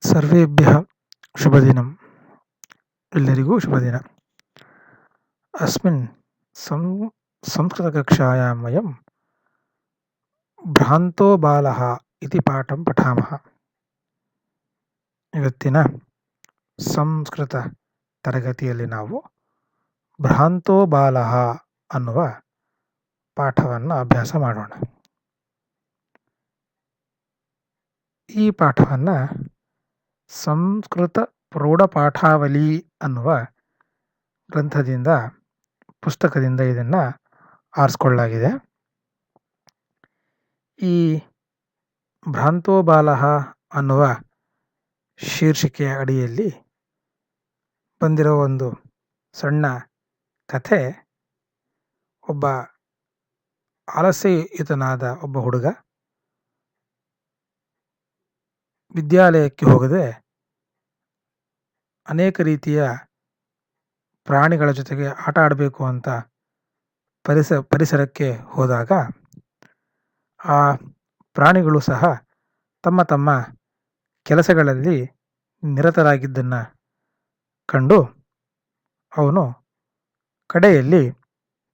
ಸರ್ವೇಭ್ಯಃ ಶುಭದಿನಂ. ಎಲ್ಲರಿಗೂ ಶುಭದಿನ. ಅಸ್ಮಿನ್ ಸಂಸ್ಕೃತಕಕ್ಷಾಯಾಂ ವಯಂ ಭ್ರಾಂತೋ ಬಾಲಃ ಇತಿ ಪಾಠಂ ಪಠಾಮಃ. ಇವತ್ತಿನ ಸಂಸ್ಕೃತ ತರಗತಿಯಲ್ಲಿ ನಾವು ಭ್ರಾಂತೋ ಬಾಲಃ ಅನ್ನುವ ಪಾಠವನ್ನು ಅಭ್ಯಾಸ ಮಾಡೋಣ. ಈ ಪಾಠವನ್ನು ಸಂಸ್ಕೃತ ಪ್ರೌಢಪಾಠಾವಲಿ ಅನ್ನುವ ಗ್ರಂಥದಿಂದ ಪುಸ್ತಕದಿಂದ ಇದನ್ನು ಆರಿಸ್ಕೊಳ್ಳಲಾಗಿದೆ. ಈ ಭ್ರಾಂತೋ ಬಾಲಃ ಅನ್ನುವ ಶೀರ್ಷಿಕೆಯ ಅಡಿಯಲ್ಲಿ ಬಂದಿರೋ ಒಂದು ಸಣ್ಣ ಕಥೆ, ಒಬ್ಬ ಆಲಸ್ಯಯುತನಾದ ಒಬ್ಬ ಹುಡುಗ ವಿದ್ಯಾಲಯಕ್ಕೆ ಹೋಗದೆ ಅನೇಕ ರೀತಿಯ ಪ್ರಾಣಿಗಳ ಜೊತೆಗೆ ಆಟ ಆಡಬೇಕು ಅಂತ ಪರಿಸರಕ್ಕೆ ಹೋದಾಗ ಆ ಪ್ರಾಣಿಗಳು ಸಹ ತಮ್ಮ ತಮ್ಮ ಕೆಲಸಗಳಲ್ಲಿ ನಿರತರಾಗಿದ್ದನ್ನು ಕಂಡು ಅವನು ಕಡೆಯಲ್ಲಿ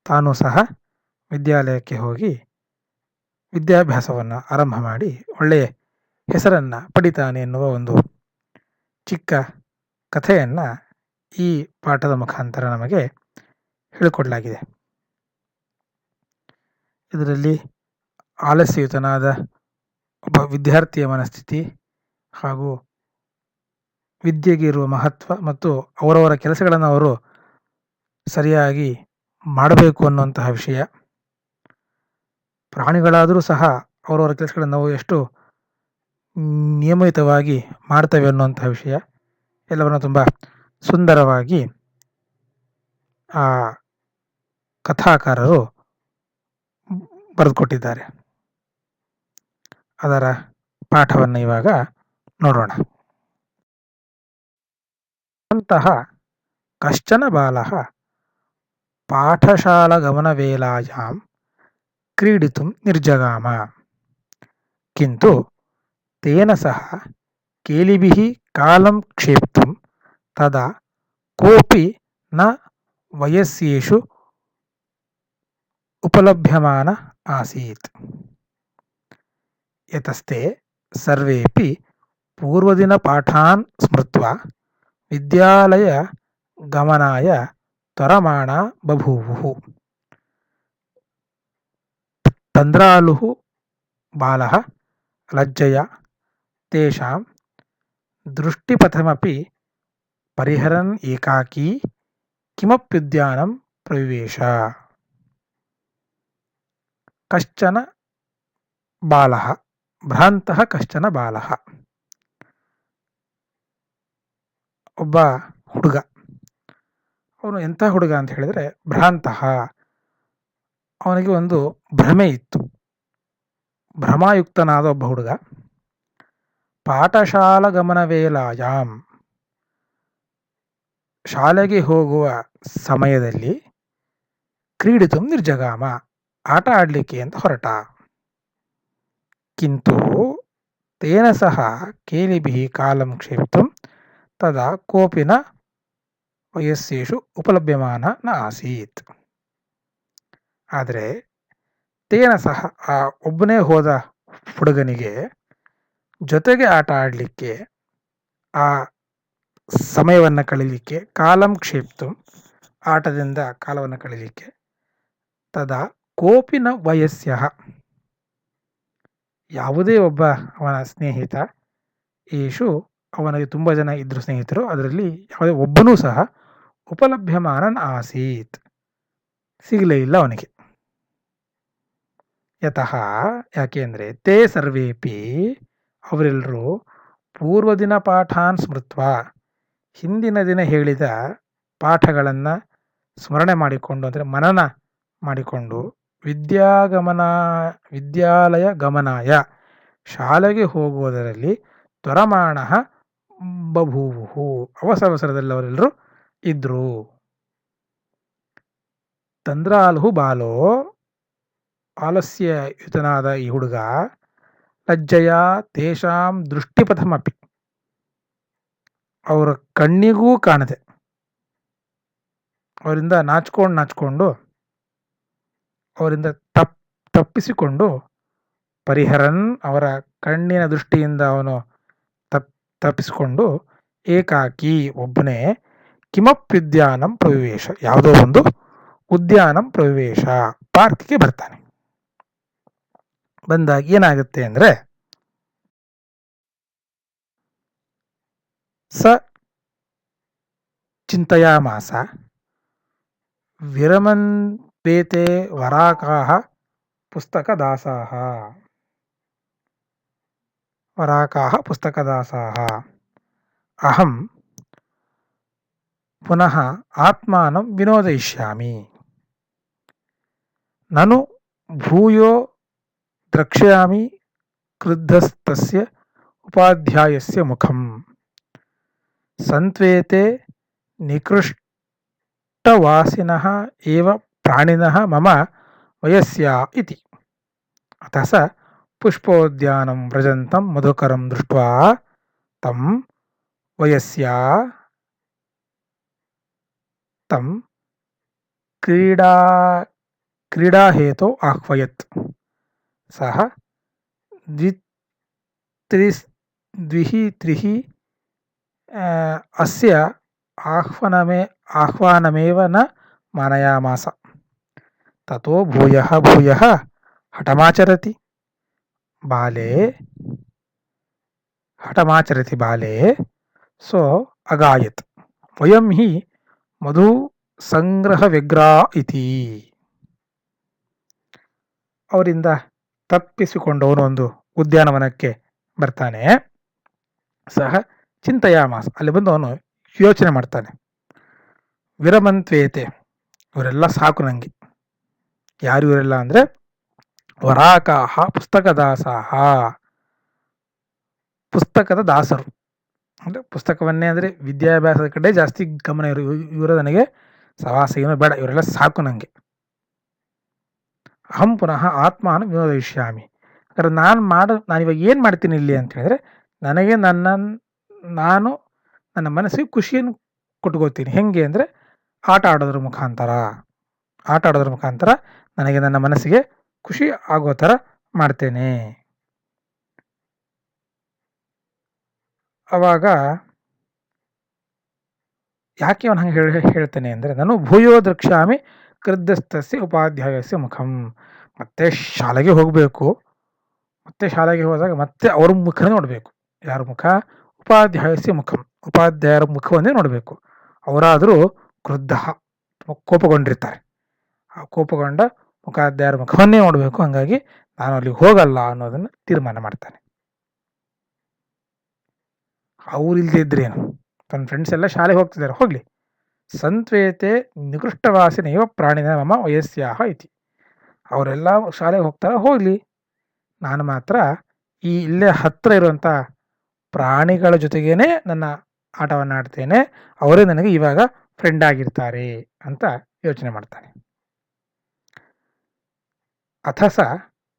ತಾನು ಸಹ ವಿದ್ಯಾಲಯಕ್ಕೆ ಹೋಗಿ ವಿದ್ಯಾಭ್ಯಾಸವನ್ನು ಆರಂಭ ಮಾಡಿ ಒಳ್ಳೆಯ ಹೆಸರನ್ನು ಪಡಿತಾನೆ ಎನ್ನುವ ಒಂದು ಚಿಕ್ಕ ಕಥೆಯನ್ನು ಈ ಪಾಠದ ಮುಖಾಂತರ ನಮಗೆ ಹೇಳಿಕೊಡಲಾಗಿದೆ. ಇದರಲ್ಲಿ ಆಲಸ್ಯಯುತನಾದ ಒಬ್ಬ ವಿದ್ಯಾರ್ಥಿಯ ಮನಸ್ಥಿತಿ ಹಾಗೂ ವಿದ್ಯೆಗೆ ಇರುವ ಮಹತ್ವ ಮತ್ತು ಅವರವರ ಕೆಲಸಗಳನ್ನು ಅವರು ಸರಿಯಾಗಿ ಮಾಡಬೇಕು ಅನ್ನುವಂತಹ ವಿಷಯ, ಪ್ರಾಣಿಗಳಾದರೂ ಸಹ ಅವರವರ ಕೆಲಸಗಳನ್ನು ನಾವು ಎಷ್ಟು ನಿಯಮಿತವಾಗಿ ಮಾಡ್ತೇವೆ ಅನ್ನುವಂತಹ ವಿಷಯ ಎಲ್ಲವನ್ನು ತುಂಬ ಸುಂದರವಾಗಿ ಆ ಕಥಾಕಾರರು ಬರೆದುಕೊಟ್ಟಿದ್ದಾರೆ. ಅದರ ಪಾಠವನ್ನು ಇವಾಗ ನೋಡೋಣ. ಅಂತಹ ಕಶ್ಚನ ಬಾಲಃ ಪಾಠಶಾಲಾಗಮನವೇಲಾಯಾಂ ಕ್ರೀಡಿತುಂ ನಿರ್ಜಗಾಮ, ಕಿಂತು ತೇನ ಸಹ ಕೇಲಿಭಿಃ ಕಾಲಂ ಕ್ಷೇಪ್ತುಂ ತದಾ ಕೋಪಿ ನ ವಯಸ್ಯೇಷು ಉಪಲಭ್ಯಮಾನ ಆಸೀತ್. ಯತಸ್ತೆ ಸರ್ವೇಪಿ ಪೂರ್ವದಿನಪಾಠಾನ್ ಸ್ಮೃತ್ವಾ ವಿದ್ಯಾಲಯ ಗಮನಾಯ ತ್ವರಮಾಣಾ ಬಭೂವುಃ. ತಂದ್ರಾಲುಃ ಬಾಲಃ ಲಜ್ಜಯಾ ತೇಷಾಂ ದೃಷ್ಟಿಪಥಮಪಿ ಪರಿಹರನ್ ಏಕಾಕೀ ಕಿಮಪ್ಯುದ್ಯಾನಂ ಪ್ರವಿವೇಶ. ಕಶ್ಚನ ಬಾಲಃ, ಭ್ರಾಂತಃ ಕಶ್ಚನ ಬಾಲಃ, ಒಬ್ಬ ಹುಡುಗ. ಅವನು ಎಂಥ ಹುಡುಗ ಅಂತ ಹೇಳಿದರೆ ಭ್ರಾಂತಃ, ಅವನಿಗೆ ಒಂದು ಭ್ರಮೆ ಇತ್ತು, ಭ್ರಮಾಯುಕ್ತನಾದ ಒಬ್ಬ ಹುಡುಗ. ಪಾಠಶಾಲಾ ಗಮನ ವೇಲಾಯಾಮ್, ಶಾಲೆಗೆ ಹೋಗುವ ಸಮಯದಲ್ಲಿ ಕ್ರೀಡಿತು ನಿರ್ಜಗಾಮ, ಆಟ ಆಡಲಿಕ್ಕೆ ಅಂತ ಹೊರಟ. ಕಿಂತು ತೇನ ಸಹ ಕೇಲಿಭಿಃ ಕಾಲಂ ಕ್ಷೇಪ್ತುಂ ತದಾ ಕೋಪಿ ನ ವಯಸ್ಸೇಷು ಉಪಲಭ್ಯಮಾನ ನ ಆಸೀತ್. ಆದರೆ ತೇನ ಸಹ, ಆ ಒಬ್ಬನೇ ಹೋದ ಹುಡುಗನಿಗೆ ಜೊತೆಗೆ ಆಟ ಆಡಲಿಕ್ಕೆ, ಆ ಸಮಯವನ್ನು ಕಳೀಲಿಕ್ಕೆ, ಕಾಲಂ ಕ್ಷೇಪ್ತುಂ ಆಟದಿಂದ ಕಾಲವನ್ನು ಕಳೀಲಿಕ್ಕೆ, ತದಾ ಕೋಪಿ ನ ವಯಸ್ಯಃ, ಯಾವುದೇ ಒಬ್ಬ ಅವನ ಸ್ನೇಹಿತ, ಏಷು ಅವನಿಗೆ ತುಂಬ ಜನ ಇದ್ದರು ಸ್ನೇಹಿತರು, ಅದರಲ್ಲಿ ಯಾವುದೇ ಒಬ್ಬನೂ ಸಹ ಉಪಲಭ್ಯಮಾನನ್ ಆಸೀತ್, ಸಿಗಲೇ ಇಲ್ಲ ಅವನಿಗೆ. ಯತಃ, ಯಾಕೆಂದರೆ ತೇ ಸರ್ವೇಪಿ, ಅವರೆಲ್ಲರೂ ಪೂರ್ವದಿನ ಪಾಠಾನ್ ಸ್ಮೃತ್ವಾ, ಹಿಂದಿನ ದಿನ ಹೇಳಿದ ಪಾಠಗಳನ್ನು ಸ್ಮರಣೆ ಮಾಡಿಕೊಂಡು, ಅಂದರೆ ಮನನ ಮಾಡಿಕೊಂಡು, ವಿದ್ಯಾಲಯ ಗಮನಾಯ, ಶಾಲೆಗೆ ಹೋಗುವುದರಲ್ಲಿ ತ್ವರಮಾಣಃ ಬಭೂವುಃ, ಅವಸರದಲ್ಲಿ ಅವರೆಲ್ಲರೂ ಇದ್ದರು. ತಂದ್ರಾಲುಃ ಬಾಲೋ, ಆಲಸ್ಯಯುತನಾದ ಈ ಹುಡುಗ, ಲಜ್ಜೆಯ ತೇಷಾಂ ದೃಷ್ಟಿಪಥಮಪಿ, ಅವರ ಕಣ್ಣಿಗೂ ಕಾಣದೆ ಅವರಿಂದ ನಾಚಿಕೊಂಡು ಅವರಿಂದ ತಪ್ಪಿಸಿಕೊಂಡು ಪರಿಹರನ್ ಅವರ ಕಣ್ಣಿನ ದೃಷ್ಟಿಯಿಂದ ಅವನು ತಪ್ಪಿಸಿಕೊಂಡು ಏಕಾಕಿ ಒಬ್ಬನೇ ಕಿಮಪ್ಯುದ್ಯಾನಂ ಪ್ರವಿವೇಶ ಯಾವುದೋ ಒಂದು ಉದ್ಯಾನಂ ಪ್ರವಿವೇಶ ಪಾರ್ಕ್ಗೆ ಬರ್ತಾನೆ. ಬಂದಾಗ ಏನಾಗುತ್ತೆ ಅಂದರೆ ಸ ಚಿಂತಯಾಮಾಸ ವಿರಮನ್ವೇತೆ ವರಾಕಾಹ ಪುಸ್ತಕದಾಸಾಹ ಅಹಂ ಪುನಃ ಆತ್ಮಾನಂ ವಿನೋದಯಿಷ್ಯಾಮಿ ನನು ಭೂಯೋ ದ್ರಕ್ಷ್ಯಾಮಿ ಕ್ರುದ್ಧಸ್ತಸ್ಯ ಉಪಾಧ್ಯಾಯಸ್ಯ ಮುಖಂ ಸಂತ್ವೇತೆ ನಿಕೃಷ್ಟವಾಸಿನಃ ಏವ ಪ್ರಾಣಿನಃ ಮಮ ವಯಸ್ಯ ಇತಿ. ಅತಃ ಸ ಪುಷ್ಪೋದ್ಯಾನಂ ವ್ರಜಂತಂ ಮಧುಕರಂ ದೃಷ್ಟ್ವಾ ತಂ ವಯಸ್ಯ ತಂ ಕ್ರೀಡಾಹೇತೋ ಆಹ್ವಯತ್. ಸಹ ದ್ವಿಃ ಅಸ್ಯ ಆಹ್ವಾನಮೇವ ನ ಮಾನಯಾಮಾಸ. ತತೋ ಭೂಯಃ ಹಠಮಾಚರತಿ ಬಾಲೆ ಸೋ ಅಗಾಯತ್ ವಯಂ ಹಿ ಮಧು ಸಂಗ್ರಹ ವ್ಯಗ್ರಾ ಇತಿ. ಅವರಿಂದ ತಪ್ಪಿಸಿಕೊಂಡವನು ಒಂದು ಉದ್ಯಾನವನಕ್ಕೆ ಬರ್ತಾನೆ. ಸಹ ಚಿಂತಯಾಮಾಸ ಅಲ್ಲಿ ಬಂದು ಅವನು ಯೋಚನೆ ಮಾಡ್ತಾನೆ. ವಿರಮಂತ್ವೇತೆ ಇವರೆಲ್ಲ ಸಾಕು ನನಗೆ. ಯಾರು ಇವರೆಲ್ಲ ಅಂದರೆ ವರಾಕಾಹ ಪುಸ್ತಕದಾಸಾಹ ಪುಸ್ತಕದ ದಾಸರು. ಅಂದರೆ ಪುಸ್ತಕವನ್ನೇ ಅಂದರೆ ವಿದ್ಯಾಭ್ಯಾಸದ ಕಡೆ ಜಾಸ್ತಿ ಗಮನ ಇವರು ನನಗೆ ಸವಾಸ ಏನೋ ಬೇಡ, ಇವರೆಲ್ಲ ಸಾಕು ನನಗೆ. ಅಹಂ ಪುನಃ ಆತ್ಮಾನ ವಿನೋದಯಿಷ್ಯಾಮಿ. ಯಾಕಂದ್ರೆ ನಾನಿವಾಗ ಏನು ಮಾಡ್ತೀನಿ ಇಲ್ಲಿ ಅಂತ ಹೇಳಿದ್ರೆ ನನಗೆ ನಾನು ನನ್ನ ಮನಸ್ಸಿಗೆ ಖುಷಿಯನ್ನು ಕೊಟ್ಕೋತೀನಿ. ಹೆಂಗೆ ಅಂದರೆ ಆಟ ಆಡೋದ್ರ ಮುಖಾಂತರ ನನಗೆ ನನ್ನ ಮನಸ್ಸಿಗೆ ಖುಷಿ ಆಗೋ ಥರ ಮಾಡ್ತೇನೆ. ಅವಾಗ ಯಾಕೆ ಅವನು ಹಂಗೆ ಹೇಳ್ತಾನೆ ಅಂದರೆ ನಾನು ಭೂಯೋ ದ್ರಕ್ಷ್ಯಾಮಿ ಕ್ರುದ್ಧಸ್ತಸ್ಯ ಉಪಾಧ್ಯಾಯಸ್ಯ ಮುಖಂ. ಮತ್ತೆ ಶಾಲೆಗೆ ಹೋಗಬೇಕು. ಮತ್ತೆ ಶಾಲೆಗೆ ಹೋದಾಗ ಮತ್ತೆ ಅವ್ರ ಮುಖನೇ ನೋಡಬೇಕು. ಯಾರ ಮುಖ? ಉಪಾಧ್ಯಾಯಸ್ಯ ಮುಖಂ. ಉಪಾಧ್ಯಾಯರ ಮುಖವನ್ನೇ ನೋಡಬೇಕು. ಅವರಾದರೂ ಕ್ರುದ್ಧ ಕೋಪಗೊಂಡಿರ್ತಾರೆ. ಆ ಕೋಪಗೊಂಡ ಮುಖಾಧ್ಯಾಯರ ಮುಖವನ್ನೇ ನೋಡಬೇಕು. ಹಾಗಾಗಿ ನಾನು ಅಲ್ಲಿಗೆ ಹೋಗಲ್ಲ ಅನ್ನೋದನ್ನು ತೀರ್ಮಾನ ಮಾಡ್ತಾನೆ. ಅವರಿಲ್ದಿದ್ರೇನು, ತನ್ನ ಫ್ರೆಂಡ್ಸ್ ಎಲ್ಲ ಶಾಲೆಗೆ ಹೋಗ್ತಿದ್ದಾರೆ, ಹೋಗಲಿ. ಸಂತ್ವೇತೆ ನಿಕೃಷ್ಟವಾಸಿನೈವ ಪ್ರಾಣಿನ ಮಮ ವಯಸ್ಯಾಹ ಇತಿ. ಅವರೆಲ್ಲ ಶಾಲೆಗೆ ಹೋಗ್ತಾರೆ, ಹೋಗಲಿ. ನಾನು ಮಾತ್ರ ಇಲ್ಲೇ ಹತ್ತಿರ ಇರುವಂಥ ಪ್ರಾಣಿಗಳ ಜೊತೆಗೇನೆ ನನ್ನ ಆಟವನ್ನು ಆಡ್ತೇನೆ. ಅವರೇ ನನಗೆ ಇವಾಗ ಫ್ರೆಂಡ್ ಆಗಿರ್ತಾರೆ ಅಂತ ಯೋಚನೆ ಮಾಡ್ತಾನೆ. ಅಥ ಸ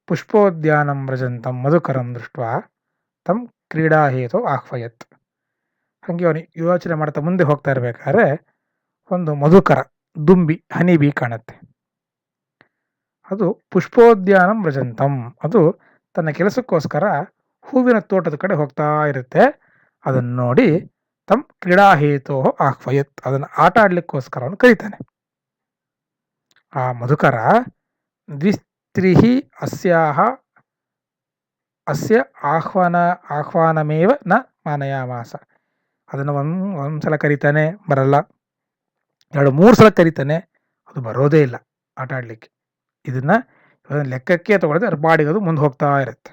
ಪುಷ್ಪೋದ್ಯಾನಂ ವ್ರಜಂತಂ ಮಧುಕರಂ ದೃಷ್ಟ್ವಾ ತಂ ಕ್ರೀಡಾಹೇತೋ ಆಹ್ವಯತ್. ಹಾಗೆ ಅವನು ಯೋಚನೆ ಮಾಡ್ತಾ ಮುಂದೆ ಹೋಗ್ತಾ ಇರಬೇಕಾದ್ರೆ ಒಂದು ಮಧುಕರ ದುಂಬಿ ಹನಿಬಿ ಕಾಣುತ್ತೆ. ಅದು ಪುಷ್ಪೋದ್ಯಾನಂ ವ್ರಜಂತಂ, ಅದು ತನ್ನ ಕೆಲಸಕ್ಕೋಸ್ಕರ ಹೂವಿನ ತೋಟದ ಕಡೆ ಹೋಗ್ತಾ ಇರುತ್ತೆ. ಅದನ್ನು ನೋಡಿ ತಂ ಕ್ರೀಡಾಹೇತೋ ಆಹ್ವಯತ್, ಅದನ್ನು ಆಟ ಆಡ್ಲಿಕ್ಕೋಸ್ಕರ ಅವನು ಕರೀತಾನೆ. ಆ ಮಧುಕರ ದ್ವಿಸ್ತ್ರೀಹಿ ಅಸ್ಯ ಆಹ್ವಾನಮೇವ ನ ಮಾನಯಾಮಾಸ. ಅದನ್ನು ಒಂದ್ಸಲ ಕರೀತಾನೆ, ಬರಲ್ಲ. 2-3 ಸಲ ಕರೀತಾನೆ, ಅದು ಬರೋದೇ ಇಲ್ಲ ಆಟ ಆಡಲಿಕ್ಕೆ. ಇದನ್ನು ಲೆಕ್ಕಕ್ಕೆ ತಗೊಳ್ಳದೆ ಅದ್ರ ಬಾಡಿಗೆ ಅದು ಮುಂದೆ ಹೋಗ್ತಾ ಇರುತ್ತೆ.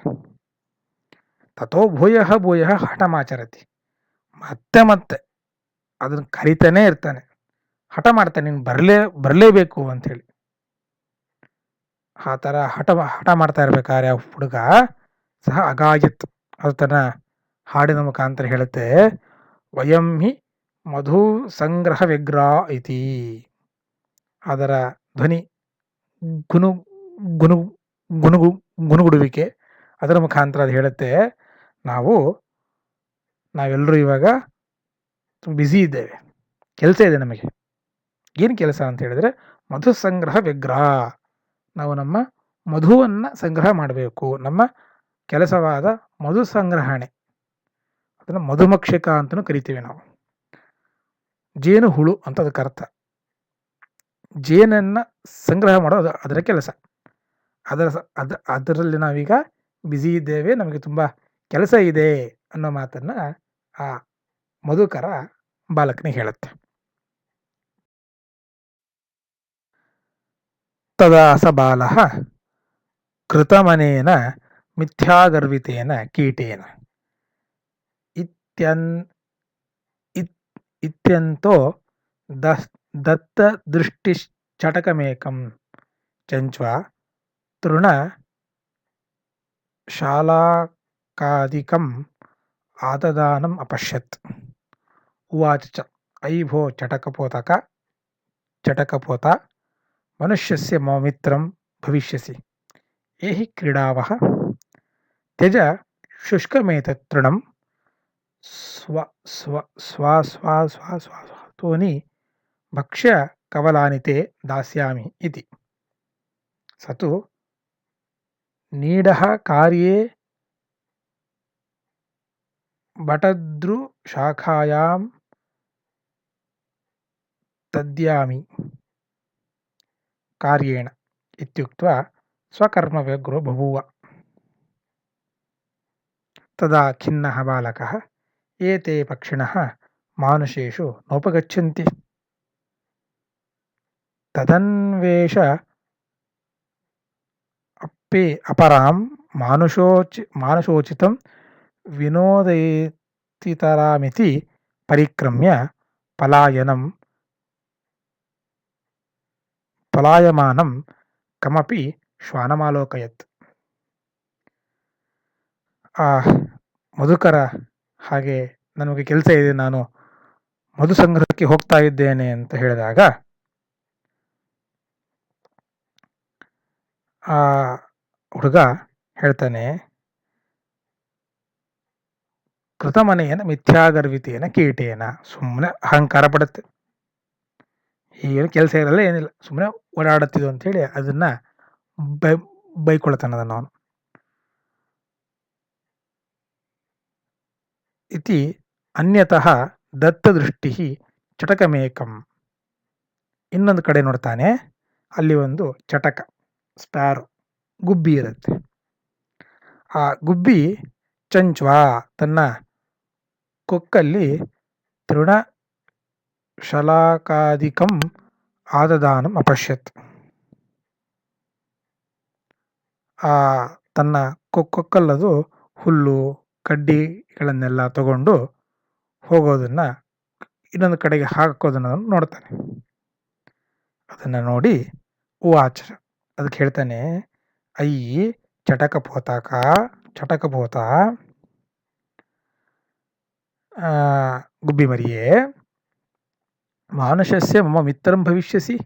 ತಥೋ ಭೂಯ ಹಠಮಾಚರತಿ. ಮತ್ತೆ ಅದನ್ನು ಕರಿತಾನೆ ಇರ್ತಾನೆ, ಹಠ ಮಾಡ್ತಾನೆ, ನೀನು ಬರಲೇಬೇಕು ಅಂಥೇಳಿ. ಆ ಥರ ಹಠ ಮಾಡ್ತಾ ಇರ್ಬೇಕಾದ್ರೆ ಆ ಹುಡುಗ ಸಹ ಅಗಾಯತ್, ಅದು ತನ್ನ ಹಾಡಿನ ಮುಖಾಂತರ ಹೇಳುತ್ತೆ, ವಯಂ ಹಿ ಮಧು ಸಂಗ್ರಹ ವ್ಯಗ್ರ ಇತಿ. ಅದರ ಧ್ವನಿ ಗುನುಗುಡುವಿಕೆ, ಅದರ ಮುಖಾಂತರ ಅದು ಹೇಳುತ್ತೆ, ನಾವೆಲ್ಲರೂ ಇವಾಗ ಬ್ಯುಸಿ ಇದ್ದೇವೆ, ಕೆಲಸ ಇದೆ ನಮಗೆ. ಏನು ಕೆಲಸ ಅಂತ ಹೇಳಿದರೆ ಮಧು ಸಂಗ್ರಹ ವಿಗ್ರಹ. ನಾವು ನಮ್ಮ ಮಧುವನ್ನು ಸಂಗ್ರಹ ಮಾಡಬೇಕು. ನಮ್ಮ ಕೆಲಸವಾದ ಮಧು ಸಂಗ್ರಹಣೆ, ಅದನ್ನು ಮಧುಮಕ್ಷಕ ಅಂತಲೂ ಕರಿತೀವಿ ನಾವು. ಜೇನು ಹುಳು ಅಂತ ಅದಕ್ಕೆ ಅರ್ಥ. ಜೇನನ್ನು ಸಂಗ್ರಹ ಮಾಡೋದು ಅದರ ಕೆಲಸ. ಅದರಲ್ಲಿ ನಾವೀಗ ಬ್ಯುಸಿ ಇದ್ದೇವೆ, ನಮಗೆ ತುಂಬ ಕೆಲಸ ಇದೆ ಅನ್ನೋ ಮಾತನ್ನು ಆ ಮಧುಕರ ಬಾಲಕನಿಗೆ ಹೇಳುತ್ತೆ. ತದಾ ಸ ಬಾಲಃ ಕೃತಮನೇನ ಮಿಥ್ಯಾಗರ್ವಿತೇನ ಕೀಟೇನ ಇತ್ಯಂತೋ ದತ್ತದೃಷ್ಟಿಶ್ಚಟಕಮೇಕಂ ಚಂಚ್ವ ತೃಣ ಶಾಲಾಕಾದಿಕಂ ಆದದಾನಂ ಅಪಶ್ಯತ್. ಉವಾಚ ಚ ಅಯಿ ಭೋ ಚಟಕಪೋತ ಮನುಷ್ಯಸ್ಯ ಮಮ ಮಿತ್ರಂ ಭವಿಷ್ಯಸಿ ಏಹಿ ಕ್ರೀಡಾವಃ ತ್ಯಜ ಶುಷ್ಕಮೇತತ್ ತೃಣಂ ಸ್ವಾಸ್ವಾಸ್ವಾಸ್ವಾಸ್ವಾತೂನಿ ಭಕ್ಷ್ಯ ಕವಲಾನಿ ತೇ ದಾಸ್ಯಾಮಿ ಇತಿ. ಸ ತು ನೀಡಃ ಕಾರ್ಯೇ ಬಟದ್ರುಶಾಖಾಯಾಂ ತದ್ಯಾಮಿ ಕಾರ್ಯೇಣ ಇತ್ಯುಕ್ತ್ವಾ ಸ್ವಕರ್ಮವ್ಯಗ್ರೋ ಬಭೂವ. ತದಾ ಖಿನ್ನಃ ಬಾಲಕಃ ಏತೆ ಪಕ್ಷಿಣಃ ಮಾನುಷೇಷು ನೋಪಗಚ್ಚಂತಿ ತದನ್ವೇಷ ಅಪರಾಂ ಮಾನುಷೋಚಿತಂ ವಿನೋದಯೇತಿತರಾಮಿತಿ ಪರಿಕ್ರಮ್ಯ ಪಲಾಯಮಾನಂ ಕಮಪಿ ಶ್ವಾನಮಾಲೋಕಯತ್. ಆ ಮಧುಕರ ಹಾಗೆ ನನಗೆ ಕೆಲಸ ಇದೆ, ನಾನು ಮಧು ಸಂಗ್ರಹಕ್ಕೆ ಹೋಗ್ತಾ ಇದ್ದೇನೆ ಅಂತ ಹೇಳಿದಾಗ ಆ ಹುಡುಗ ಹೇಳ್ತಾನೆ, ಕೃತಮನೆಯನ ಮಿಥ್ಯಾಗರ್ವಿತೇನ ಕೀಟೇನ. ಸುಮ್ಮನೆ ಅಹಂಕಾರ ಪಡುತ್ತೆ, ಏನು ಕೆಲಸ ಇರಲ್ಲ ಏನಿಲ್ಲ, ಸುಮ್ಮನೆ ಓಡಾಡುತ್ತಿದ್ದು ಅಂಥೇಳಿ ಅದನ್ನು ಬೈಕೊಳ್ತಾನೆ ಅದನ್ನು ಅವನು. ಇತಿ ಅನ್ಯತಃ ದತ್ತದೃಷ್ಟಿ ಚಟಕಮೇಕಂ. ಇನ್ನೊಂದು ಕಡೆ ನೋಡ್ತಾನೆ, ಅಲ್ಲಿ ಒಂದು ಚಟಕ, ಸ್ಪ್ಯಾರೋ, ಗುಬ್ಬಿ ಇರುತ್ತೆ. ಆ ಗುಬ್ಬಿ ಚಂಚ್ವಾ, ತನ್ನ ಕೊಕ್ಕಲ್ಲಿ ತೃಣ ಶಲಾಕಾದಿಕಂ ಆದದಾನಂ ಅಪಶ್ಯತ್. ತನ್ನ ಕೊಕ್ಕಲ್ಲದು ಹುಲ್ಲು ಕಡ್ಡಿಗಳನ್ನೆಲ್ಲ ತಗೊಂಡು ಹೋಗೋದನ್ನು, ಇನ್ನೊಂದು ಕಡೆಗೆ ಹಾಕೋದನ್ನು ನೋಡ್ತಾನೆ. ಅದನ್ನು ನೋಡಿ ಉವಾಚ, ಅದಕ್ಕೆ ಹೇಳ್ತಾನೆ, ಅಯ್ಯಿ ಚಟಕಪೋತ ಗುಬ್ಬಿ ಮರಿಯೇ, ಮಾನುಷಸ್ಯ ಮಮ ಮಿತ್ರಂ ಭವಿಷ್ಯಸಿ,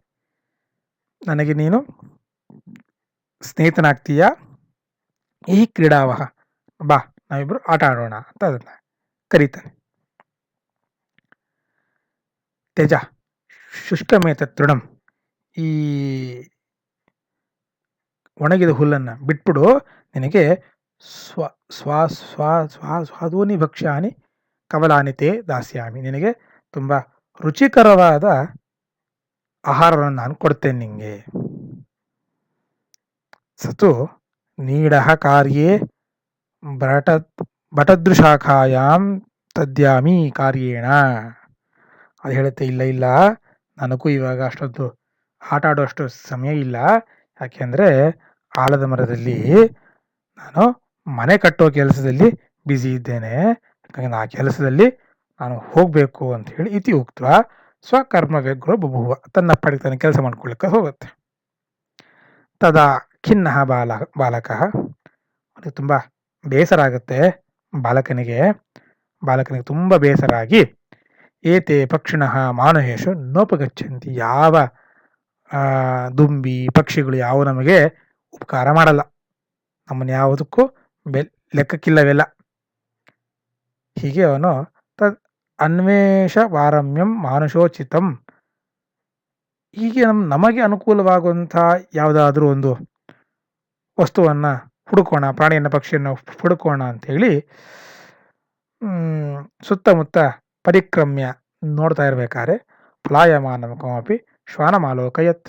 ನನಗೆ ನೀನು ಸ್ನೇಹಿತನಾಗ್ತೀಯ. ಈ ಕ್ರೀಡಾವಹ, ಬಾ ನಾವಿಬ್ಬರು ಆಟ ಆಡೋಣ ಅಂತ ಅದನ್ನು ಕರೀತಾನೆ. ತ್ಯಜ ಶುಷ್ಕಮೇತ ತೃಣಂ, ಈ ಒಣಗಿದ ಹುಲ್ಲನ್ನು ಬಿಟ್ಬಿಡು, ನಿನಗೆ ಸ್ವಾದೂನಿ ಭಕ್ಷ್ಯಾನಿ ಕವಲಾನಿ ತೇ ದಾಸ್ಯಾಮಿ, ನಿನಗೆ ತುಂಬ ರುಚಿಕರವಾದ ಆಹಾರವನ್ನು ನಾನು ಕೊಡ್ತೇನೆ ನಿಮಗೆ. ಸತು ನೀಡಃ ಕಾರ್ಯೇ ಬಟದೃಶಾಖಾಯಾಂ ತದ್ಯಾಮಿ ಕಾರ್ಯೇಣ. ಅದು ಹೇಳುತ್ತೆ, ಇಲ್ಲ ನನಗೂ ಇವಾಗ ಅಷ್ಟೊಂದು ಆಟ ಆಡೋಷ್ಟು ಸಮಯ ಇಲ್ಲ, ಯಾಕೆಂದರೆ ಆಲದ ಮರದಲ್ಲಿ ನಾನು ಮನೆ ಕಟ್ಟೋ ಕೆಲಸದಲ್ಲಿ ಬ್ಯುಸಿ ಇದ್ದೇನೆ, ಯಾಕಂದರೆ ಆ ಕೆಲಸದಲ್ಲಿ ನಾನು ಹೋಗಬೇಕು ಅಂತ ಹೇಳಿ ಇತಿ ಉಕ್ತ ಸ್ವಕರ್ಮವ್ಯಗ್ರೋ ಬಭೂವ, ತನ್ನ ಪಾಡಿಗೆ ತಾನು ಕೆಲಸ ಮಾಡ್ಕೊಳ್ಳಿಕ್ಕೆ ಹೋಗುತ್ತೆ. ತದಾ ಖಿನ್ನಃ ಬಾಲಕಃ, ಅವನಿಗೆ ತುಂಬ ಬೇಸರ ಆಗುತ್ತೆ. ಬಾಲಕನಿಗೆ ತುಂಬ ಬೇಸರ ಆಗಿ, ಏತೆ ಪಕ್ಷಿಣಃ ಮಾನುಷೇಷು ನೋಪಗಚ್ಚಂತಿ, ಯಾವ ದುಂಬಿ ಪಕ್ಷಿಗಳು ಯಾವ ನಮಗೆ ಉಪಕಾರ ಮಾಡಲ್ಲ, ನಮ್ಮನ್ನು ಯಾವುದಕ್ಕೂ ಲೆಕ್ಕಕ್ಕಿಲ್ಲವೆಲ್ಲ. ಹೀಗೆ ಅವನು ಅನ್ವೇಷ ಪಾರಮ್ಯಂ ಮಾನುಷೋಚಿತಂ. ಹೀಗೆ ನಮಗೆ ಅನುಕೂಲವಾಗುವಂಥ ಯಾವುದಾದ್ರೂ ಒಂದು ವಸ್ತುವನ್ನು ಹುಡುಕೋಣ, ಪ್ರಾಣಿಯನ್ನು ಪಕ್ಷಿಯನ್ನು ಹುಡುಕೋಣ ಅಂಥೇಳಿ ಸುತ್ತಮುತ್ತ ಪರಿಕ್ರಮ್ಯ ನೋಡ್ತಾ ಇರಬೇಕಾದ್ರೆ ಪ್ಲಾಯಮಾನಂ ಕಮಪಿ ಶ್ವಾನಮಾಲೋಕಯತ್,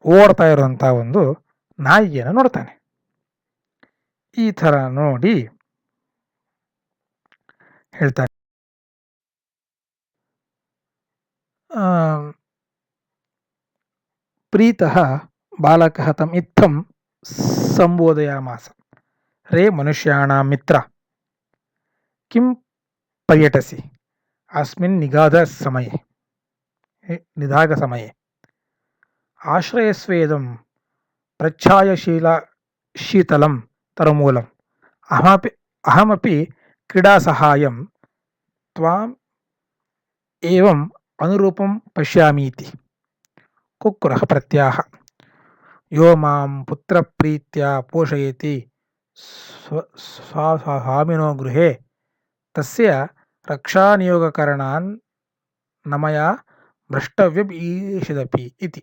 ಓಡ್ತಾ ಇರುವಂಥ ಒಂದು ನಾಯಿಯನ್ನು ನೋಡ್ತಾನೆ. ಈ ಥರ ನೋಡಿ ಹೇಳ್ತಾನೆ, ಪ್ರೀತಃ ಬಾಲಕಃ ತಮ್ ಇತ್ತಂ ಸಂಬೋಧಯಾಮಾಸ. ರೇ ಮನುಷ್ಯಾಣಾಂ ಮಿತ್ರ ಕಿಂ ಪರ್ಯಟಸಿ ಅಸ್ಮಿನ್ ನಿಧಾಗ ಸಮಯೇ ಆಶ್ರಯಸ್ವೇದಂ ಪ್ರಚ್ಛಾಯಶೀಲ ಶೀತಲಂ ತರುಮೂಲಂ ಅಹಮಪಿ ಕ್ರೀಡಾಸಹಾಯಂ ತ್ವಾಂ ಏವಂ ಅನುರೂಪಂ ಪಶ್ಯಾಮೀತಿ. ಕುಕ್ಕುರಃ ಪ್ರತ್ಯಾಹ ಯೋ ಮಾಂ ಪುತ್ರಪ್ರೀತ್ಯಾ ಪೋಷಯತಿ ಸ್ವಾಮಿನೋ ಗೃಹೇ ತಸ್ಯ ರಕ್ಷಾನಿಯೋಗಕರಣಾನ್ ನಮಯ ಭ್ರಷ್ಟವ್ಯಂ ಈಷದಪಿ ಇತಿ.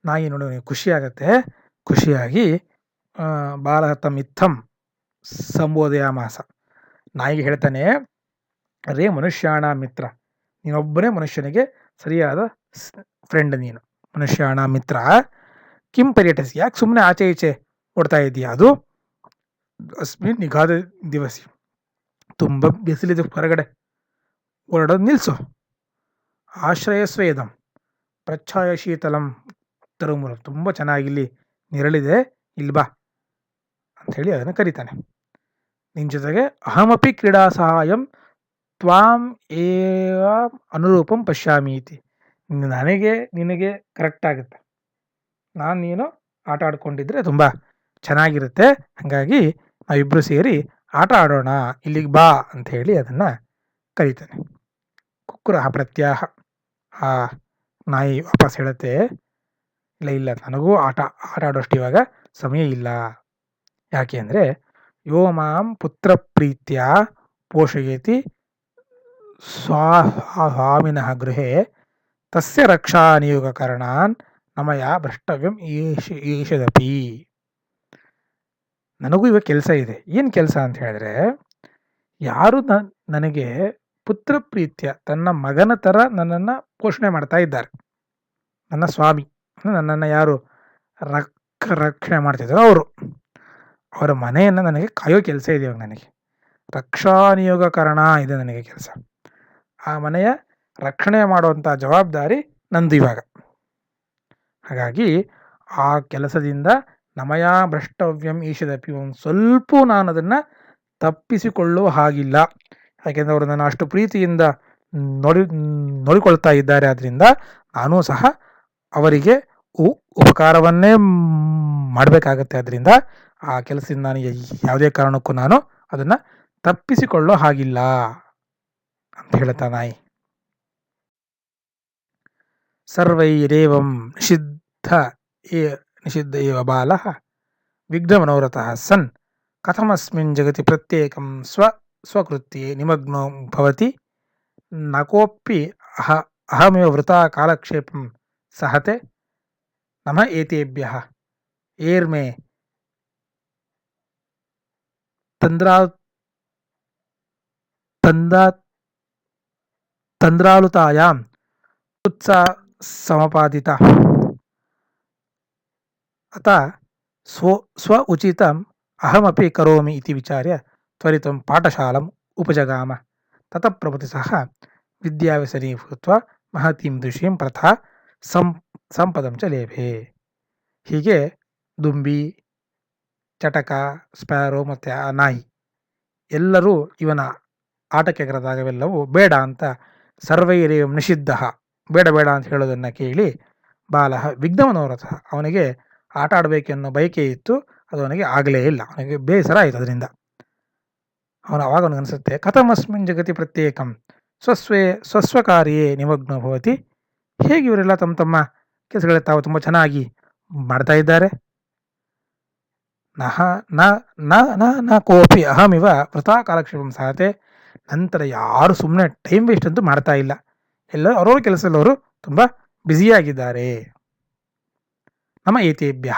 ನಾಯಿ ನೋಡಿ ಖುಷಿಯಾಗತ್ತೆ. ಖುಷಿಯಾಗಿ ಬಾಲಹತಂ ಇತ್ತಂ ಸಂಬೋಧಯಾಮಾಸ, ನಾಯಿಗೆ ಹೇಳ್ತಾನೆ, ರೇ ಮನುಷ್ಯಾಣ ಮಿತ್ರ, ನೀನೊಬ್ಬನೇ ಮನುಷ್ಯನಿಗೆ ಸರಿಯಾದ ಫ್ರೆಂಡ್ ನೀನು, ಮನುಷ್ಯಾಣ ಮಿತ್ರ. ಕಿಂ ಪರ್ಯಟಸಿ, ಯಾಕೆ ಸುಮ್ಮನೆ ಆಚೆ ಈಚೆ ಓಡ್ತಾ ಇದೆಯಾ? ಅದು ಅಸ್ಮಿನ್ ನಿಗಾದ ದಿವಸ, ತುಂಬ ಬಿಸಿಲಿದೆ ಹೊರಗಡೆ, ಓಡಾಡೋದು ನಿಲ್ಲಿಸು. ಆಶ್ರಯಸ್ವೇದಂ ಪ್ರಚ್ಛಾಯ ಶೀತಲಂ ತರುಮೂಲ, ತುಂಬ ಚೆನ್ನಾಗಿಲ್ಲಿ ನೆರಳಿದೆ, ಇಲ್ಲಿ ಬಾ ಅಂಥೇಳಿ ಅದನ್ನು ಕರೀತಾನೆ. ನಿನ್ನ ಜೊತೆಗೆ ಅಹಮಪಿ ಕ್ರೀಡಾ ಸಹಾಯಂ ತ್ವಾಂ ಏವ ಅನುರೂಪಂ ಪಶ್ಯಾಮೀತಿ, ನಿನಗೆ ಕರೆಕ್ಟ್ ಆಗುತ್ತೆ, ನೀನು ಆಟ ಆಡ್ಕೊಂಡಿದ್ರೆ ತುಂಬ ಚೆನ್ನಾಗಿರುತ್ತೆ, ಹಾಗಾಗಿ ನಾವಿಬ್ಬರು ಸೇರಿ ಆಟ ಆಡೋಣ, ಇಲ್ಲಿಗೆ ಬಾ ಅಂಥೇಳಿ ಅದನ್ನು ಕರೀತಾನೆ. ಕುಕ್ಕುರಃ ಪ್ರತ್ಯಾಹ, ಆ ನಾಯಿ ವಾಪಸ್ ಹೇಳುತ್ತೆ, ಇಲ್ಲ ನನಗೂ ಆಟ ಆಡೋಷ್ಟು ಇವಾಗ ಸಮಯ ಇಲ್ಲ. ಯಾಕೆ ಅಂದರೆ ಯೋ ಮಾಂ ಪುತ್ರ ಪ್ರೀತ್ಯ ಪೋಷಯತಿ ಸ್ವಾಮಿನಃ ಗೃಹೇ ತಸ್ಯ ರಕ್ಷಾ ನಿಯೋಗ ಕಾರಣಾನ್ ನಮಯ ಭ್ರಷ್ಟವ್ಯಂ ಈಷದಪಿ. ನನಗೂ ಇವಾಗ ಕೆಲಸ ಇದೆ. ಏನು ಕೆಲಸ ಅಂತ ಹೇಳಿದ್ರೆ, ಯಾರು ನನಗೆ ಪುತ್ರ ಪ್ರೀತ್ಯ, ತನ್ನ ಮಗನ ಥರ ನನ್ನನ್ನು ಪೋಷಣೆ ಮಾಡ್ತಾ ಇದ್ದಾರೆ, ನನ್ನ ಸ್ವಾಮಿ, ನನ್ನನ್ನು ಯಾರು ರಕ್ಷಣೆ ಮಾಡ್ತಿದ್ದಾರೋ ಅವರ ಮನೆಯನ್ನು ನನಗೆ ಕಾಯೋ ಕೆಲಸ ಇದೆ ಇವಾಗ ನನಗೆ. ರಕ್ಷಾ ನಿಯೋಗ ಕಾರಣ ಇದೆ ನನಗೆ ಕೆಲಸ. ಆ ಮನೆಯ ರಕ್ಷಣೆ ಮಾಡುವಂಥ ಜವಾಬ್ದಾರಿ ನಂದು ಇವಾಗ. ಹಾಗಾಗಿ ಆ ಕೆಲಸದಿಂದ ನಮಯ ಭ್ರಷ್ಟವ್ಯಂ ಈಷದಪಿ, ಒಂದು ಸ್ವಲ್ಪ ನಾನು ಅದನ್ನು ತಪ್ಪಿಸಿಕೊಳ್ಳುವ ಹಾಗಿಲ್ಲ. ಯಾಕೆಂದರೆ ಅವರು ನನ್ನ ಅಷ್ಟು ಪ್ರೀತಿಯಿಂದ ನೋಡಿಕೊಳ್ತಾ ಇದ್ದಾರೆ. ಆದ್ದರಿಂದ ನಾನೂ ಸಹ ಅವರಿಗೆ ಉಪಕಾರವನ್ನೇ ಮಾಡಬೇಕಾಗತ್ತೆ. ಅದರಿಂದ ಆ ಕೆಲಸದಿಂದ ನಾನು ಯಾವುದೇ ಕಾರಣಕ್ಕೂ ನಾನು ಅದನ್ನು ತಪ್ಪಿಸಿಕೊಳ್ಳೋ ಹಾಗಿಲ್ಲ ಅಂತ ಹೇಳ್ತಾ ನಾಯಿ. ಸರ್ವೈರೇವಂ ನಿಷಿದ್ಧ ಏವ ಬಾಲಃ ವಿಘ್ನಮನೋರಥಃ ಸನ್ ಕಥಮಸ್ಮಿನ್ ಜಗತಿ ಪ್ರತ್ಯೇಕಂ ಸ್ವಕೃತ್ಯೆ ನಿಮಗ್ನೋ ಭವತಿ ನ ಕೋಪಿ ಅಹಮೇವ ವೃಥಾ ಕಾಲಕ್ಷೇಪಂ ಸಹತೆ ನಮಃ ಏತೇಭ್ಯಃ ಏರ್ಮೇ ತಂದ್ರಾಲುತಾಯಾಂ ಉತ್ಸಾ ಸಮಪಾದಿತ ಅತ ಸ್ವ ಉಚಿತಂ ಅಹಮಪಿ ಕರೋಮಿ ಇತಿ ವಿಚಾರ್ಯ ತ್ವರಿತಂ ಪಾಠಶಾಲಂ ಉಪಜಗಾಮ. ತತಃ ಪ್ರಭೃತಿ ಸಹ ವಿದ್ಯಾವ್ಯಸನೀ ಭೂತ್ವಾ ಮಹತೀಂ ದೃಶ್ಯಂ ಪ್ರಥಾ ಸಂಪದಂ ಚ ಲೇಭೆ. ಹೀಗೆ ದುಂಬಿ, ಚಟಕ, ಸ್ಪ್ಯಾರೋ ಮತ್ತು ಆ ನಾಯಿ ಎಲ್ಲರೂ ಇವನ ಆಟಕ್ಕೆ ಕರೆದಾಗವೆಲ್ಲವೂ ಬೇಡ ಅಂತ, ಸರ್ವೈರೇವಂ ನಿಷಿದ್ಧ, ಬೇಡ ಅಂತ ಹೇಳೋದನ್ನು ಕೇಳಿ ಬಾಲಃ ವಿಘ್ನಮನೋರಥ, ಅವನಿಗೆ ಆಟ ಆಡಬೇಕೆನ್ನೋ ಬಯಕೆ ಇತ್ತು, ಅದು ಅವನಿಗೆ ಆಗಲೇ ಇಲ್ಲ. ಅವನಿಗೆ ಬೇಸರ ಆಯಿತು ಅದರಿಂದ. ಅವಾಗ ಅವನಿಗನ್ಸುತ್ತೆ, ಕಥಮಸ್ಮಿನ್ ಜಗತಿ ಪ್ರತ್ಯೇಕಂ ಸ್ವಸ್ವಕಾರ್ಯೇ ನಿಮಗ್ನೋ ಭವತಿ, ಹೇಗೆ ಇವರೆಲ್ಲ ತಮ್ಮ ಕೆಲಸಗಳ ತಾವು ತುಂಬ ಚೆನ್ನಾಗಿ ಮಾಡ್ತಾ ಇದ್ದಾರೆ, ನಹ ನ ನ ನ ನ ಕೋಪಿ ಅಹಮಿವ ವೃಥಾ ಕಾಲಕ್ಷೇಪಂ ಸಹತೆ. ನಂತರ ಯಾರು ಸುಮ್ಮನೆ ಟೈಮ್ ವೇಸ್ಟ್ ಅಂತೂ ಮಾಡ್ತಾ ಇಲ್ಲ, ಎಲ್ಲರೂ ಅವ್ರವ್ರ ಕೆಲಸದವರು ತುಂಬ ಬ್ಯುಸಿಯಾಗಿದ್ದಾರೆ. ನಮ ಏತೇಭ್ಯ,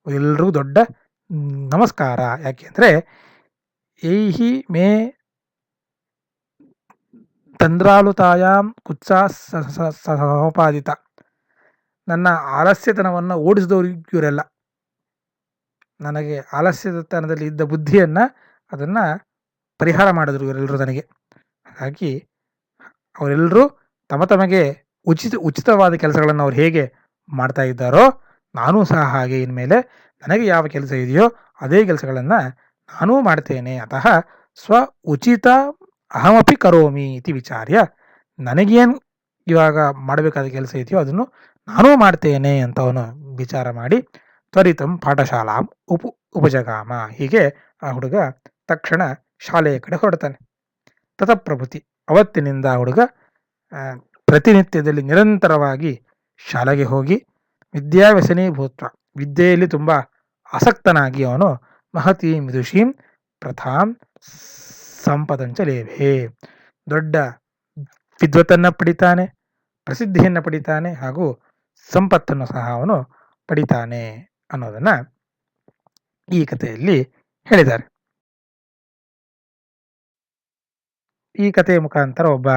ಎಲ್ರಿಗೂ ದೊಡ್ಡ ನಮಸ್ಕಾರ. ಯಾಕೆಂದರೆ ಯೈಹಿ ಮೇ ತಂದ್ರಾಲುತಾಯಾಮ್ ಕುತ್ಸಾ ಸಮಪಾದಿತ, ನನ್ನ ಆಲಸ್ಯತನವನ್ನು ಓಡಿಸಿದವರು ಇವರೆಲ್ಲ. ನನಗೆ ಆಲಸ್ಯತನದಲ್ಲಿ ಇದ್ದ ಬುದ್ಧಿಯನ್ನು ಅದನ್ನು ಪರಿಹಾರ ಮಾಡಿದ್ರು ಇವರೆಲ್ಲರೂ ನನಗೆ. ಹಾಗಾಗಿ ಅವರೆಲ್ಲರೂ ತಮಗೆ ಉಚಿತವಾದ ಕೆಲಸಗಳನ್ನು ಅವ್ರು ಹೇಗೆ ಮಾಡ್ತಾ ಇದ್ದಾರೋ ನಾನೂ ಸಹ ಹಾಗೆ ಇನ್ಮೇಲೆ ನನಗೆ ಯಾವ ಕೆಲಸ ಇದೆಯೋ ಅದೇ ಕೆಲಸಗಳನ್ನು ನಾನೂ ಮಾಡ್ತೇನೆ. ಅತಃ ಸ್ವ ಉಚಿತ ಅಹಮಪಿ ಕರೋಮಿ ಇತಿ ವಿಚಾರ್ಯ, ನನಗೇನು ಇವಾಗ ಮಾಡಬೇಕಾದ ಕೆಲಸ ಇದೆಯೋ ಅದನ್ನು ನಾನೂ ಮಾಡ್ತೇನೆ ಅಂತ ಅವನು ವಿಚಾರ ಮಾಡಿ ತ್ವರಿತಂ ಪಾಠಶಾಲಾ ಉಪಜಗಾಮ. ಹೀಗೆ ಆ ಹುಡುಗ ತಕ್ಷಣ ಶಾಲೆಯ ಕಡೆ ಹೊರಡ್ತಾನೆ. ತತಃಪ್ರಭೃತಿ, ಅವತ್ತಿನಿಂದ ಆ ಹುಡುಗ ಪ್ರತಿನಿತ್ಯದಲ್ಲಿ ನಿರಂತರವಾಗಿ ಶಾಲೆಗೆ ಹೋಗಿ ವಿದ್ಯಾವ್ಯಸನಿ ಭೂತ್ವ, ವಿದ್ಯೆಯಲ್ಲಿ ತುಂಬ ಆಸಕ್ತನಾಗಿ ಅವನು ಮಹತೀಂ ವಿದುಷೀಂ ಪ್ರಥಾಂ ಸಂಪದಂಚ ಲೇಭೆ, ದೊಡ್ಡ ವಿದ್ವತ್ತನ್ನು ಪಡಿತಾನೆ, ಪ್ರಸಿದ್ಧಿಯನ್ನು ಪಡಿತಾನೆ, ಹಾಗೂ ಸಂಪತ್ತನ್ನು ಸಹ ಅವನು ಪಡಿತಾನೆ ಅನ್ನೋದನ್ನು ಈ ಕಥೆಯಲ್ಲಿ ಹೇಳಿದ್ದಾರೆ. ಈ ಕಥೆಯ ಮುಖಾಂತರ ಒಬ್ಬ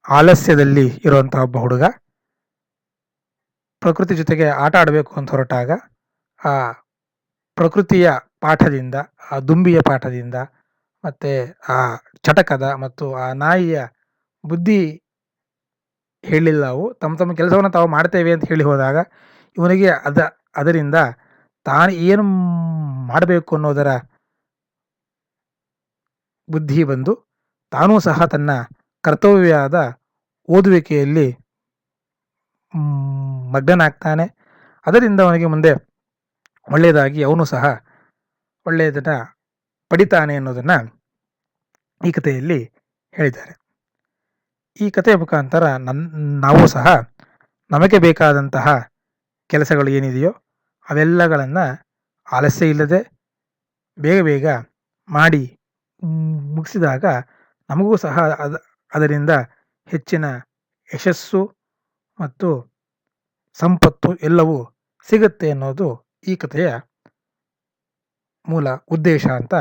ಆಲಸ್ಯದಲ್ಲಿ ಇರುವಂತಹ ಒಬ್ಬ ಹುಡುಗ ಪ್ರಕೃತಿ ಜೊತೆಗೆ ಆಟ ಆಡಬೇಕು ಅಂತ ಹೊರಟಾಗ ಆ ಪ್ರಕೃತಿಯ ಪಾಠದಿಂದ, ಆ ದುಂಬಿಯ ಪಾಠದಿಂದ, ಮತ್ತು ಆ ಚಟಕದ ಮತ್ತು ಆ ನಾಯಿಯ ಬುದ್ಧಿ ಹೇಳಿಲ್ಲವು ತಮ್ಮ ಕೆಲಸವನ್ನು ತಾವು ಮಾಡ್ತೇವೆ ಅಂತ ಹೇಳಿ ಹೋದಾಗ ಇವನಿಗೆ ಅದರಿಂದ ತಾನು ಏನು ಮಾಡಬೇಕು ಅನ್ನೋದರ ಬುದ್ಧಿ ಬಂದು ತಾನೂ ಸಹ ತನ್ನ ಕರ್ತವ್ಯವಾದ ಓದುವಿಕೆಯಲ್ಲಿ ಮಗ್ನನಾಗ್ತಾನೆ. ಅದರಿಂದ ಅವನಿಗೆ ಮುಂದೆ ಒಳ್ಳೆಯದಾಗಿ ಅವನು ಸಹ ಒಳ್ಳೆಯದನ್ನು ಪಡಿತಾನೆ ಅನ್ನೋದನ್ನು ಈ ಕಥೆಯಲ್ಲಿ ಹೇಳಿದ್ದಾರೆ. ಈ ಕಥೆಯ ಮುಖಾಂತರ ನಾವು ಸಹ ನಮಗೆ ಬೇಕಾದಂತಹ ಕೆಲಸಗಳು ಏನಿದೆಯೋ ಅವೆಲ್ಲಗಳನ್ನು ಆಲಸ್ಯ ಇಲ್ಲದೆ ಬೇಗ ಬೇಗ ಮಾಡಿ ಮುಗಿಸಿದಾಗ ನಮಗೂ ಸಹ ಅದರಿಂದ ಹೆಚ್ಚಿನ ಯಶಸ್ಸು ಮತ್ತು ಸಂಪತ್ತು ಎಲ್ಲವೂ ಸಿಗುತ್ತೆ ಅನ್ನೋದು ಈ ಕಥೆಯ ಮೂಲ ಉದ್ದೇಶ ಅಂತ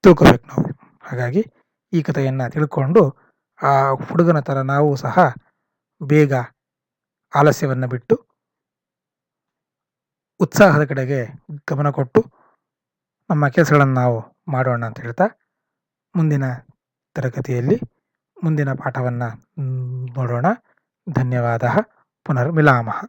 ತಿಳ್ಕೋಬೇಕು ನಾವು. ಹಾಗಾಗಿ ಈ ಕಥೆಯನ್ನು ತಿಳ್ಕೊಂಡು ಆ ಹುಡುಗನ ಥರ ನಾವು ಸಹ ಬೇಗ ಆಲಸ್ಯವನ್ನು ಬಿಟ್ಟು ಉತ್ಸಾಹದ ಕಡೆಗೆ ಗಮನ ಕೊಟ್ಟು ನಮ್ಮ ಕೆಲಸಗಳನ್ನು ನಾವು ಮಾಡೋಣ ಅಂತ ಹೇಳ್ತಾ ಮುಂದಿನ ತರಗತಿಯಲ್ಲಿ ಮುಂದಿನ ಪಾಠವನ್ನು ನೋಡೋಣ. ಧನ್ಯವಾದ. ಪುನರ್ಮಿಲಾಮಃ.